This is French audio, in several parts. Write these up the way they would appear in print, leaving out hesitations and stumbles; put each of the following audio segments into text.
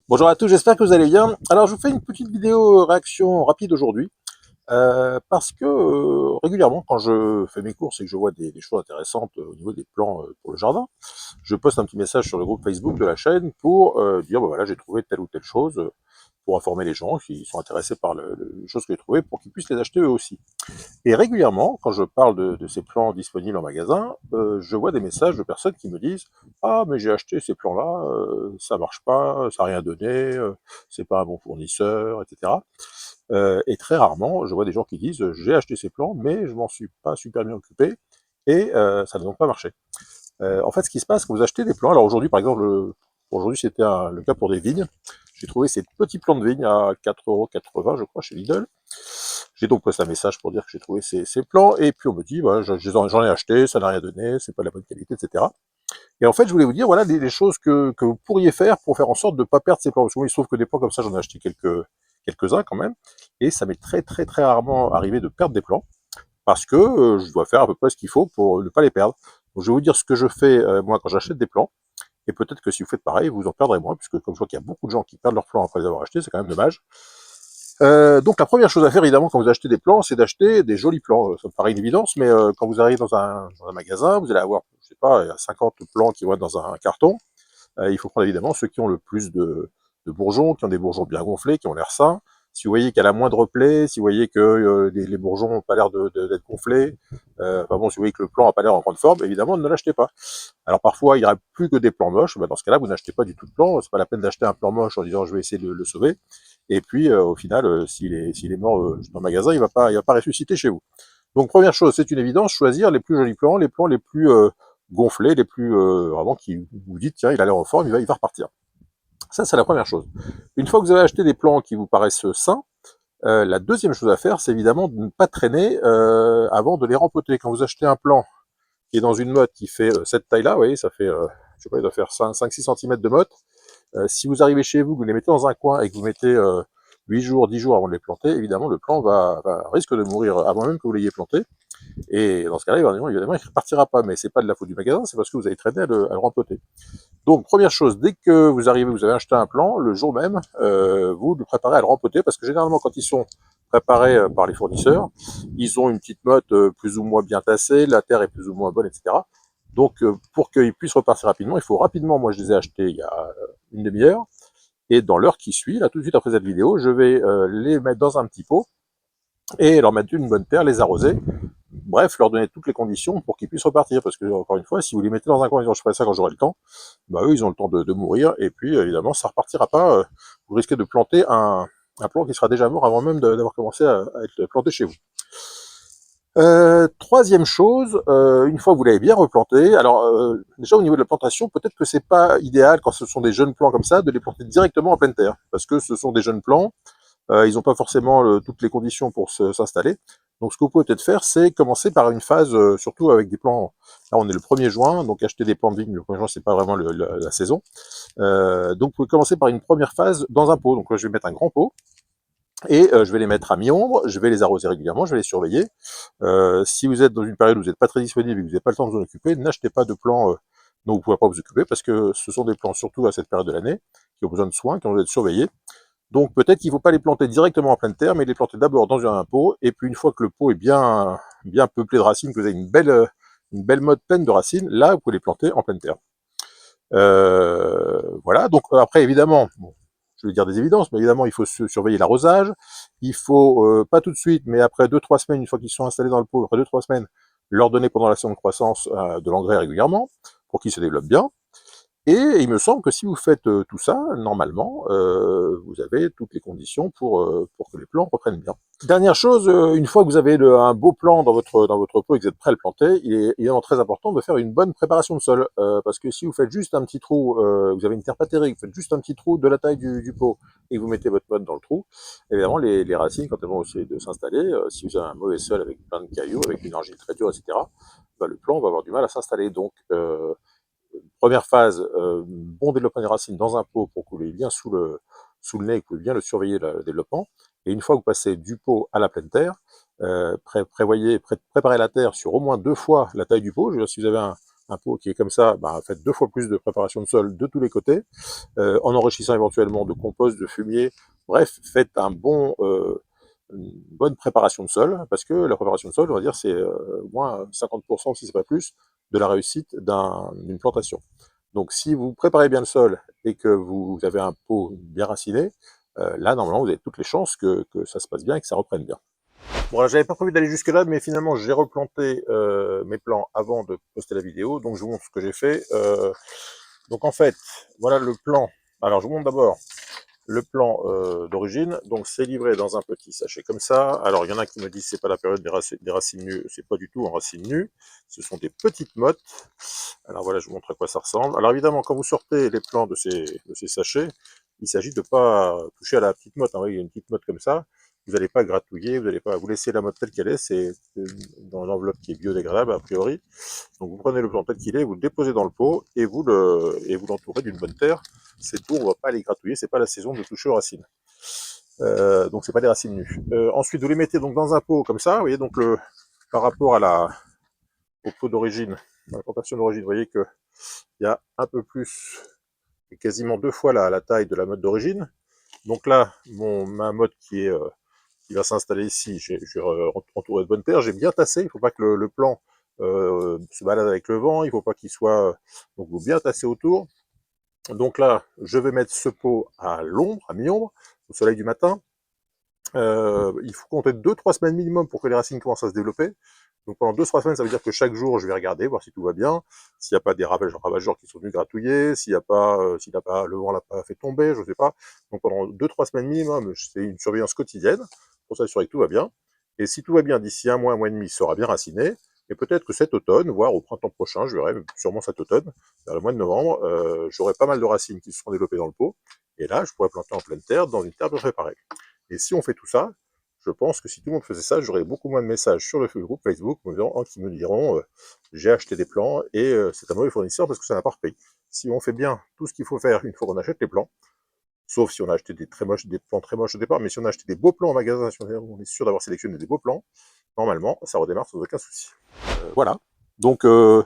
Bonjour à tous, j'espère que vous allez bien. Alors je vous fais une petite vidéo réaction rapide aujourd'hui, parce que régulièrement quand je fais mes courses et que je vois des choses intéressantes au niveau des plans pour le jardin, je poste un petit message sur le groupe Facebook de la chaîne pour dire, bah, voilà, j'ai trouvé telle ou telle chose, pour informer les gens qui sont intéressés par les choses que j'ai trouvées pour qu'ils puissent les acheter eux aussi. Et régulièrement, quand je parle de ces plans disponibles en magasin, je vois des messages de personnes qui me disent: «Ah mais j'ai acheté ces plans-là, ça marche pas, ça a rien donné, c'est pas un bon fournisseur» et cetera. Et très rarement, je vois des gens qui disent: «J'ai acheté ces plans, mais je m'en suis pas super bien occupé et ça n'a donc pas marché». En fait, ce qui se passe quand vous achetez des plants, alors aujourd'hui par exemple, aujourd'hui c'était le cas pour des vignes. J'ai trouvé ces petits plants de vignes à 4,80 € je crois chez Lidl. J'ai donc posté un message pour dire que j'ai trouvé ces plans, et puis on me dit, voilà, j'en ai acheté, ça n'a rien donné, c'est pas de la bonne qualité, etc. Et en fait, je voulais vous dire, voilà, les choses que vous pourriez faire pour faire en sorte de ne pas perdre ces plans. Parce que moi, il se trouve que des plans comme ça, j'en ai acheté quelques-uns quand même, et ça m'est très très très rarement arrivé de perdre des plans, parce que je dois faire à peu près ce qu'il faut pour ne pas les perdre. Donc je vais vous dire ce que je fais moi quand j'achète des plans, et peut-être que si vous faites pareil, vous en perdrez moins, puisque comme je vois qu'il y a beaucoup de gens qui perdent leurs plans après les avoir achetés, c'est quand même dommage. Donc la première chose à faire, évidemment, quand vous achetez des plans, c'est d'acheter des jolis plans. Ça me paraît une évidence, mais quand vous arrivez dans un magasin, vous allez avoir, je sais pas, il y a 50 plans qui vont être dans un carton. Il faut prendre évidemment ceux qui ont le plus de bourgeons, qui ont des bourgeons bien gonflés, qui ont l'air sains. Si vous voyez qu'il y a la moindre plaie, si vous voyez que les bourgeons n'ont pas l'air d'être gonflés, enfin bon, si vous voyez que le plan n'a pas l'air en grande forme, évidemment, ne l'achetez pas. Alors parfois, il n'y aura plus que des plans moches. Bah, dans ce cas-là, vous n'achetez pas du tout de plan. C'est pas la peine d'acheter un plan moche en disant je vais essayer de le sauver. Et puis au final, s'il est mort dans le magasin, il va pas ressusciter chez vous. Donc première chose, c'est une évidence, choisir les plus jolis plans, les plans les plus gonflés, les plus vraiment qui vous dites tiens, il a l'air en forme, il va repartir. Ça, c'est la première chose. Une fois que vous avez acheté des plans qui vous paraissent sains, la deuxième chose à faire, c'est évidemment de ne pas traîner avant de les rempoter. Quand vous achetez un plan qui est dans une motte qui fait cette taille-là, vous voyez, ça fait, je sais pas, il doit faire 5-6 cm de motte. Si vous arrivez chez vous, que vous les mettez dans un coin et que vous mettez 8 jours, 10 jours avant de les planter, évidemment, le plan risque de mourir avant même que vous l'ayez planté. Et dans ce cas-là, évidemment, il ne repartira pas. Mais c'est pas de la faute du magasin, c'est parce que vous avez traîné à le rempoter. Donc, première chose, dès que vous arrivez, vous avez acheté un plan, le jour même, vous le préparez à le rempoter, parce que généralement, quand ils sont préparés par les fournisseurs, ils ont une petite motte plus ou moins bien tassée, la terre est plus ou moins bonne, etc. Donc, pour qu'ils puissent repartir rapidement, il faut rapidement, moi je les ai achetés il y a une demi-heure, et dans l'heure qui suit, là tout de suite après cette vidéo, je vais les mettre dans un petit pot, et leur mettre une bonne terre, les arroser, bref, leur donner toutes les conditions pour qu'ils puissent repartir, parce que, encore une fois, si vous les mettez dans un coin en disant je ferai ça quand j'aurai le temps, bah eux, ils ont le temps de mourir, et puis, évidemment, ça repartira pas, vous risquez de planter un plan qui sera déjà mort avant même d'avoir commencé à être planté chez vous. Troisième chose, une fois que vous l'avez bien replanté, alors déjà au niveau de la plantation, peut-être que c'est pas idéal quand ce sont des jeunes plants comme ça de les planter directement en pleine terre, parce que ce sont des jeunes plants, ils n'ont pas forcément toutes les conditions pour s'installer. Donc ce que vous pouvez peut-être faire, c'est commencer par une phase, surtout avec des plants. Là, on est le 1er juin, donc acheter des plants de vigne le 1er juin, c'est pas vraiment la saison. Donc vous pouvez commencer par une première phase dans un pot. Donc là, je vais mettre un grand pot. Et je vais les mettre à mi-ombre, je vais les arroser régulièrement, je vais les surveiller. Si vous êtes dans une période où vous n'êtes pas très disponible et que vous n'avez pas le temps de vous en occuper, n'achetez pas de plants dont vous ne pouvez pas vous occuper, parce que ce sont des plants, surtout à cette période de l'année, qui ont besoin de soins, qui ont besoin d'être surveillés. Donc peut-être qu'il ne faut pas les planter directement en pleine terre, mais les planter d'abord dans un pot, et puis une fois que le pot est bien peuplé de racines, que vous avez une belle motte pleine de racines, là vous pouvez les planter en pleine terre. Voilà, donc après évidemment, bon, je vais dire des évidences, mais évidemment il faut surveiller l'arrosage, il faut, pas tout de suite, mais après 2-3 semaines, une fois qu'ils sont installés dans le pot, après 2-3 semaines, leur donner pendant la saison de croissance de l'engrais régulièrement, pour qu'ils se développent bien. Et il me semble que si vous faites tout ça, normalement, vous avez toutes les conditions pour que les plants reprennent bien. Dernière chose, une fois que vous avez un beau plan dans votre pot et que vous êtes prêt à le planter, il est évidemment très important de faire une bonne préparation de sol. Parce que si vous faites juste un petit trou, vous avez une terre pas terrible, vous faites juste un petit trou de la taille du pot et que vous mettez votre motte dans le trou, évidemment les racines, quand elles vont essayer de s'installer, si vous avez un mauvais sol avec plein de cailloux, avec une argile très dure, etc., bah, le plan va avoir du mal à s'installer. Donc, première phase, bon développement des racines dans un pot pour que vous l'ayez bien sous le nez et que vous pouvez bien le surveiller, le développement. Et une fois que vous passez du pot à la pleine terre, préparez la terre sur au moins 2 fois la taille du pot. Je veux dire, si vous avez un pot qui est comme ça, bah, faites 2 fois plus de préparation de sol de tous les côtés, en enrichissant éventuellement de compost, de fumier. Bref, faites une bonne préparation de sol, parce que la préparation de sol, on va dire, c'est au moins 50%, si c'est pas plus, de la réussite d'une plantation. Donc si vous préparez bien le sol et que vous avez un pot bien raciné, là, normalement, vous avez toutes les chances que ça se passe bien et que ça reprenne bien. Bon, là, j'avais pas prévu d'aller jusque-là, mais finalement, j'ai replanté mes plants avant de poster la vidéo, donc je vous montre ce que j'ai fait. Donc en fait, voilà le plan. Alors, je vous montre d'abord le plan d'origine. Donc c'est livré dans un petit sachet comme ça. Alors il y en a qui me disent c'est pas la période des racines nues, c'est pas du tout en racines nues, ce sont des petites mottes. Alors voilà, je vous montre à quoi ça ressemble. Alors évidemment, quand vous sortez les plants de ces sachets, il s'agit de pas toucher à la petite motte. Hein. Il y a une petite motte comme ça, vous n'allez pas gratouiller, vous n'allez pas vous laisser la motte telle qu'elle est, c'est dans l'enveloppe qui est biodégradable a priori. Donc vous prenez le plant tel qu'il est, vous le déposez dans le pot et vous l'entourez d'une bonne terre. C'est tout, on ne va pas les gratouiller, c'est pas la saison de toucher aux racines. Donc c'est pas des racines nues. Ensuite vous les mettez donc dans un pot comme ça, vous voyez donc par rapport au pot d'origine, à la plantation d'origine, vous voyez qu'il y a un peu plus, quasiment 2 fois la taille de la motte d'origine. Donc là, ma motte qui va s'installer ici, j'ai entouré de bonne terre, j'ai bien tassé, il ne faut pas que le plant se balade avec le vent, il ne faut pas qu'il soit... Donc il faut bien tasser autour. Donc là, je vais mettre ce pot à l'ombre, à mi-ombre, au soleil du matin. Il faut compter 2-3 semaines minimum pour que les racines commencent à se développer. Donc pendant 2-3 semaines, ça veut dire que chaque jour, je vais regarder, voir si tout va bien, s'il n'y a pas des ravageurs qui sont venus gratouiller, s'il n'y a pas, le vent l'a pas fait tomber, je ne sais pas. Donc pendant 2-3 semaines minimum, c'est une surveillance quotidienne pour s'assurer que tout va bien. Et si tout va bien, d'ici un mois et demi, il sera bien raciné. Et peut-être que cet automne, voire au printemps prochain, je verrai, sûrement cet automne, vers le mois de novembre, j'aurai pas mal de racines qui se seront développées dans le pot. Et là, je pourrais planter en pleine terre, dans une terre bien préparée. Et si on fait tout ça, je pense que si tout le monde faisait ça, j'aurais beaucoup moins de messages sur le groupe Facebook qui me diront j'ai acheté des plants et c'est un mauvais fournisseur parce que ça n'a pas repayé. Si on fait bien tout ce qu'il faut faire une fois qu'on achète les plants, sauf si on a acheté des plants très moches au départ, mais si on a acheté des beaux plants en magasin, si on est sûr d'avoir sélectionné des beaux plants, normalement, ça redémarre sans aucun souci. Voilà. Donc, alors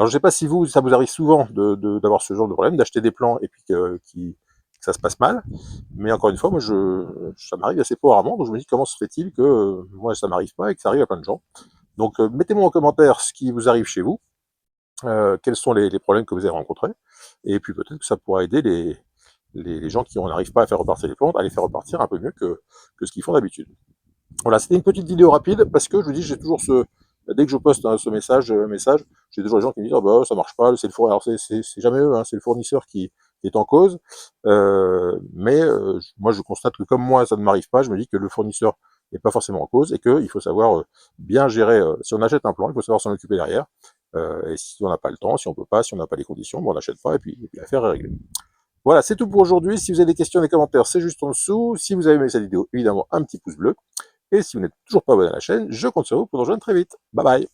je sais pas si ça vous arrive souvent d'avoir ce genre de problème, d'acheter des plants et puis que ça se passe mal. Mais encore une fois, moi, ça m'arrive assez peu rarement, donc je me dis comment se fait-il que moi ça m'arrive pas et que ça arrive à plein de gens. Donc, mettez-moi en commentaire ce qui vous arrive chez vous, quels sont les problèmes que vous avez rencontrés, et puis peut-être que ça pourra aider les gens qui n'arrivent pas à faire repartir les plantes à les faire repartir un peu mieux que ce qu'ils font d'habitude. Voilà, c'était une petite vidéo rapide parce que je vous dis, j'ai toujours dès que je poste ce message, j'ai toujours des gens qui me disent, oh bah, ça marche pas, c'est le fournisseur. Alors c'est jamais eux, hein, c'est le fournisseur qui est en cause. Mais moi, je constate que comme moi, ça ne m'arrive pas, je me dis que le fournisseur n'est pas forcément en cause et qu'il faut savoir bien gérer. Si on achète un plan, il faut savoir s'en occuper derrière. Et si on n'a pas le temps, si on peut pas, si on n'a pas les conditions, bon, on n'achète pas et puis l'affaire est réglée. Voilà, c'est tout pour aujourd'hui. Si vous avez des questions, des commentaires, c'est juste en dessous. Si vous avez aimé cette vidéo, évidemment, un petit pouce bleu. Et si vous n'êtes toujours pas abonné à la chaîne, je compte sur vous pour nous rejoindre très vite. Bye bye.